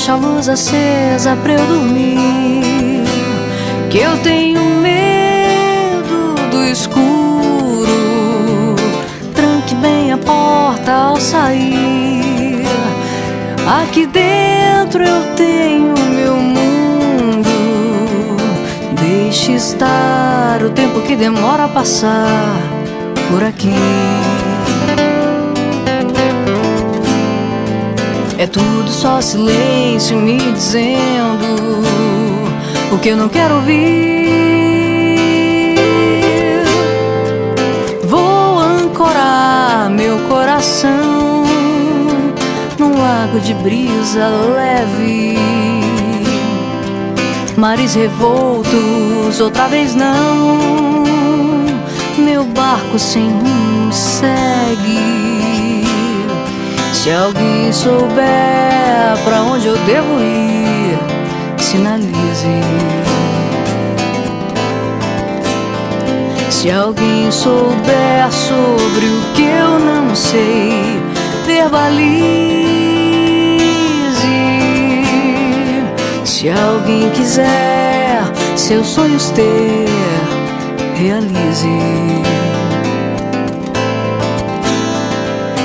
Deixa a luz acesa pra eu dormir, que eu tenho medo do escuro. Tranque bem a porta ao sair. Aqui dentro eu tenho meu mundo. Deixe estar o tempo que demora a passar por aqui. É tudo só silêncio me dizendo o que eu não quero ouvir. Vou ancorar meu coração num lago de brisa leve. Mares revoltos, outra vez não. Meu barco sem rumo segue. Se alguém souber pra onde eu devo ir, sinalize. Se alguém souber sobre o que eu não sei, verbalize. Se alguém quiser seus sonhos ter, realize.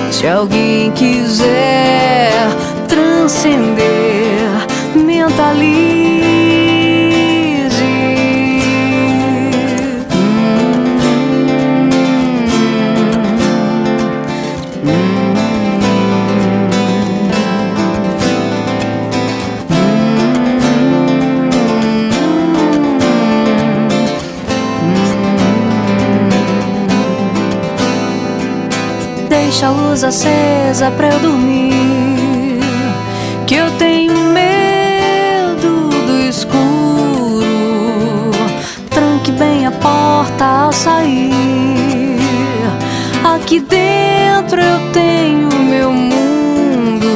Se alguém quiser transcender, mentalize. Deixa a luz acesa pra eu dormir, que eu tenho medo do escuro. Tranque bem a porta ao sair. Aqui dentro eu tenho meu mundo.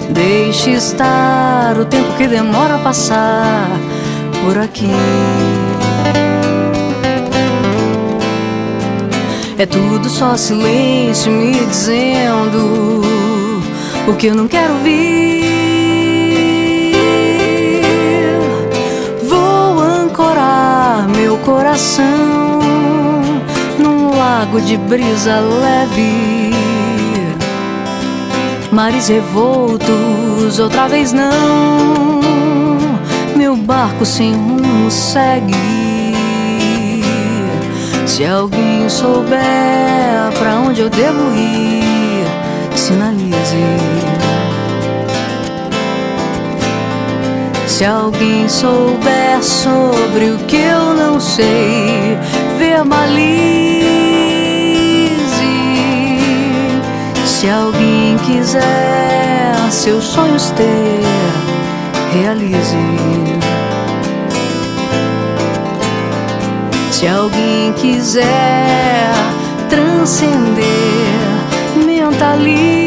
Deixe estar o tempo que demora a passar por aqui. É tudo só silêncio me dizendo o que eu não quero ouvir. Vou ancorar meu coração num lago de brisa leve. Mares revoltos, outra vez não. Meu barco sem rumo segue. Se alguém souber pra onde eu devo ir, sinalize. Se alguém souber sobre o que eu não sei, verbalize. Se alguém quiser seus sonhos ter, realize. Se alguém quiser transcender, mentalize.